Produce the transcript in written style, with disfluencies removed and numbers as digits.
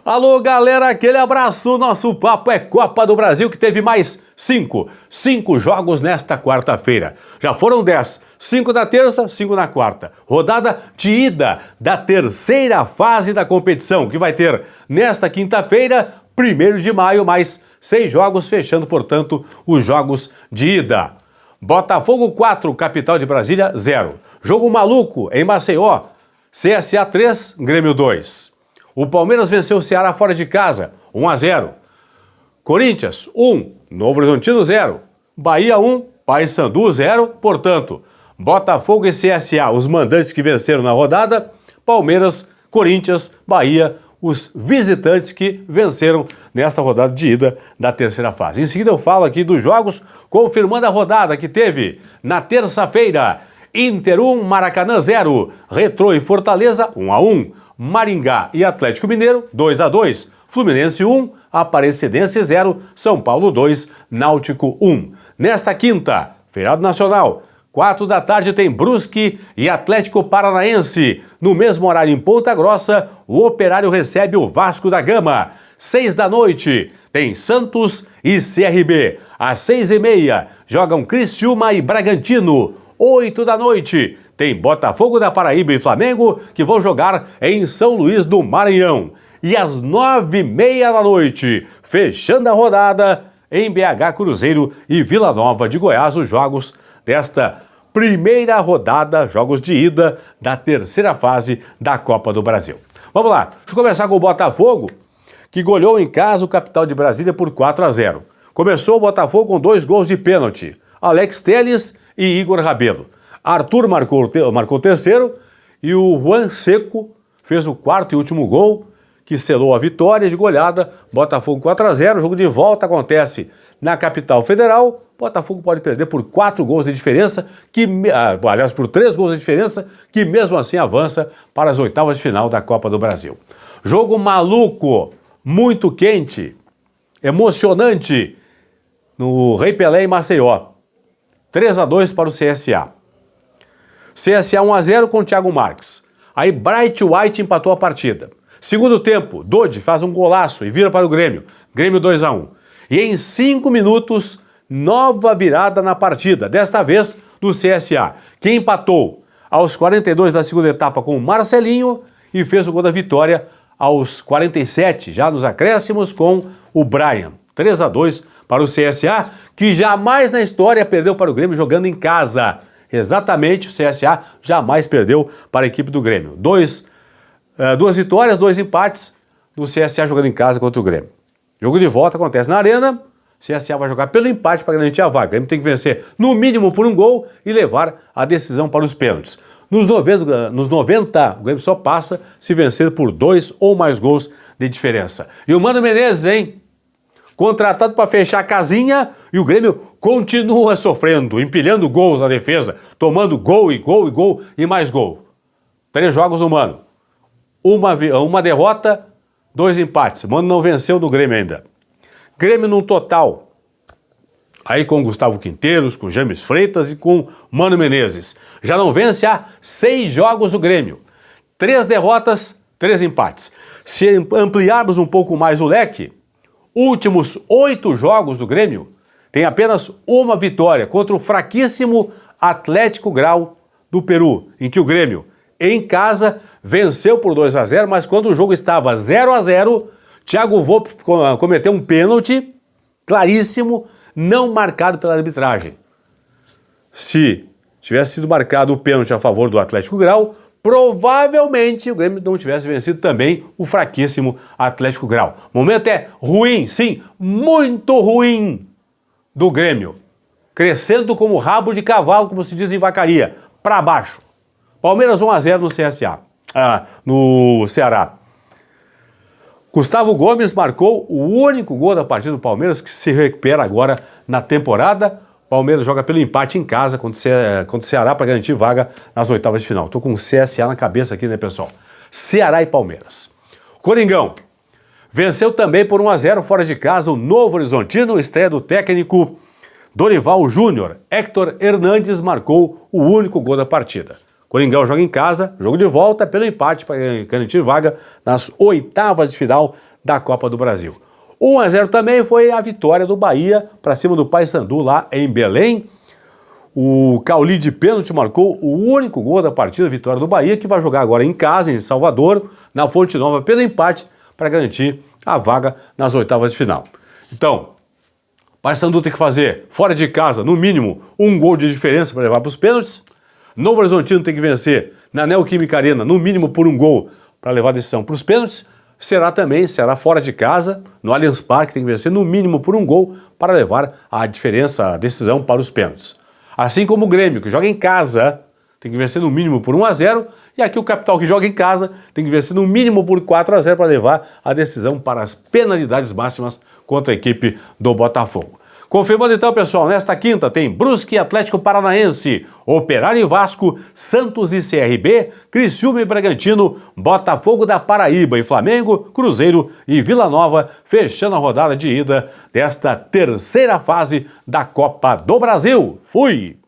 Alô, galera, aquele abraço. Nosso papo é Copa do Brasil, que teve mais cinco jogos nesta quarta-feira. Já foram 10, 5 na terça, 5 na quarta. Rodada de ida da terceira fase da competição, que vai ter nesta quinta-feira, 1º de maio, mais 6 jogos, fechando, portanto, os jogos de ida. Botafogo 4, capital de Brasília, 0. Jogo maluco em Maceió, CSA 3, Grêmio 2. O Palmeiras venceu o Ceará fora de casa, 1-0. Corinthians, 1. Novo Horizontino, 0. Bahia, 1. Paysandu, 0. Portanto, Botafogo e CSA, os mandantes que venceram na rodada. Palmeiras, Corinthians, Bahia, os visitantes que venceram nesta rodada de ida da terceira fase. Em seguida eu falo aqui dos jogos, confirmando a rodada que teve na terça-feira. Inter 1, Maracanã 0. Retrô e Fortaleza, 1-1. Maringá e Atlético Mineiro, 2-2. Fluminense 1, Aparecidense 0, São Paulo 2, Náutico 1. Nesta quinta, feriado nacional, 4 da tarde tem Brusque e Atlético Paranaense. No mesmo horário em Ponta Grossa, o Operário recebe o Vasco da Gama. 6 da noite tem Santos e CRB. Às 6h30 jogam Criciúma e Bragantino. 8 da noite tem Botafogo da Paraíba e Flamengo, que vão jogar em São Luís do Maranhão. E às 9h30 da noite, fechando a rodada, em BH, Cruzeiro e Vila Nova de Goiás, os jogos desta primeira rodada, jogos de ida da terceira fase da Copa do Brasil. Vamos lá, deixa eu começar com o Botafogo, que goleou em casa o capital de Brasília por 4-0. Começou o Botafogo com 2 gols de pênalti, Alex Telles e Igor Rabelo. Arthur marcou o terceiro e o Juan Seco fez o 4º e último gol, que selou a vitória de goleada. Botafogo 4-0, o jogo de volta acontece na capital federal. Botafogo pode perder por 4 gols de diferença, aliás, por 3 gols de diferença, que mesmo assim avança para as oitavas de final da Copa do Brasil. Jogo maluco, muito quente, emocionante no Rei Pelé em Maceió. 3-2 para o CSA. CSA 1-0 com o Thiago Marques. Aí Bright White empatou a partida. Segundo tempo, Dodge faz um golaço e vira para o Grêmio. Grêmio 2-1. E em 5 minutos, nova virada na partida. Desta vez do CSA, que empatou aos 42 da segunda etapa com o Marcelinho e fez o gol da vitória aos 47, já nos acréscimos, com o Brian. 3-2 para o CSA, que jamais na história perdeu para o Grêmio jogando em casa. Exatamente, o CSA jamais perdeu para a equipe do Grêmio. 2 vitórias, 2 empates do CSA jogando em casa contra o Grêmio. Jogo de volta acontece na Arena, o CSA vai jogar pelo empate para garantir a vaga. O Grêmio tem que vencer no mínimo por 1 gol e levar a decisão para os pênaltis. Nos 90, o Grêmio só passa se vencer por 2 ou mais gols de diferença. E o Mano Menezes, hein? Contratado para fechar a casinha, e o Grêmio continua sofrendo, empilhando gols na defesa, tomando gol e mais gol. 3 jogos no Mano. Uma derrota, 2 empates. Mano não venceu no Grêmio ainda. Grêmio num total, aí com Gustavo Quinteiros, com James Freitas e com Mano Menezes. Já não vence há 6 jogos do Grêmio. 3 derrotas, 3 empates. Se ampliarmos um pouco mais o leque, últimos 8 jogos do Grêmio tem apenas uma vitória contra o fraquíssimo Atlético Grau do Peru, em que o Grêmio, em casa, venceu por 2-0, mas quando o jogo estava 0-0, Thiago Volpi cometeu um pênalti claríssimo, não marcado pela arbitragem. Se tivesse sido marcado o pênalti a favor do Atlético Grau, provavelmente o Grêmio não tivesse vencido também o fraquíssimo Atlético Grau. O momento é ruim, sim, muito ruim do Grêmio. Crescendo como rabo de cavalo, como se diz em Vacaria, para baixo. Palmeiras 1-0 no no Ceará. Gustavo Gomes marcou o único gol da partida do Palmeiras, que se recupera agora na temporada. Palmeiras joga pelo empate em casa contra o Ceará para garantir vaga nas oitavas de final. Estou com o CSA na cabeça aqui, né, pessoal? Ceará e Palmeiras. Coringão venceu também por 1-0 fora de casa o Novo Horizontino, estreia do técnico Dorival Júnior. Héctor Hernandes marcou o único gol da partida. Coringão joga em casa, jogo de volta pelo empate para garantir vaga nas oitavas de final da Copa do Brasil. 1-0 também foi a vitória do Bahia para cima do Paysandu lá em Belém. O Cauli de pênalti marcou o único gol da partida, a vitória do Bahia, que vai jogar agora em casa, em Salvador, na Fonte Nova, pelo empate para garantir a vaga nas oitavas de final. Então, Paysandu tem que fazer, fora de casa, no mínimo, um gol de diferença para levar para os pênaltis. Novo Horizontino tem que vencer na Neoquímica Arena, no mínimo por um gol, para levar a decisão para os pênaltis. Será fora de casa, no Allianz Parque, tem que vencer no mínimo por um gol para levar a diferença, a decisão para os pênaltis. Assim como o Grêmio, que joga em casa, tem que vencer no mínimo por 1-0, e aqui o Capital, que joga em casa, tem que vencer no mínimo por 4-0 para levar a decisão para as penalidades máximas contra a equipe do Botafogo. Confirmando então, pessoal, nesta quinta tem Brusque e Atlético Paranaense, Operário e Vasco, Santos e CRB, Criciúma e Bragantino, Botafogo da Paraíba e Flamengo, Cruzeiro e Vila Nova, fechando a rodada de ida desta terceira fase da Copa do Brasil. Fui!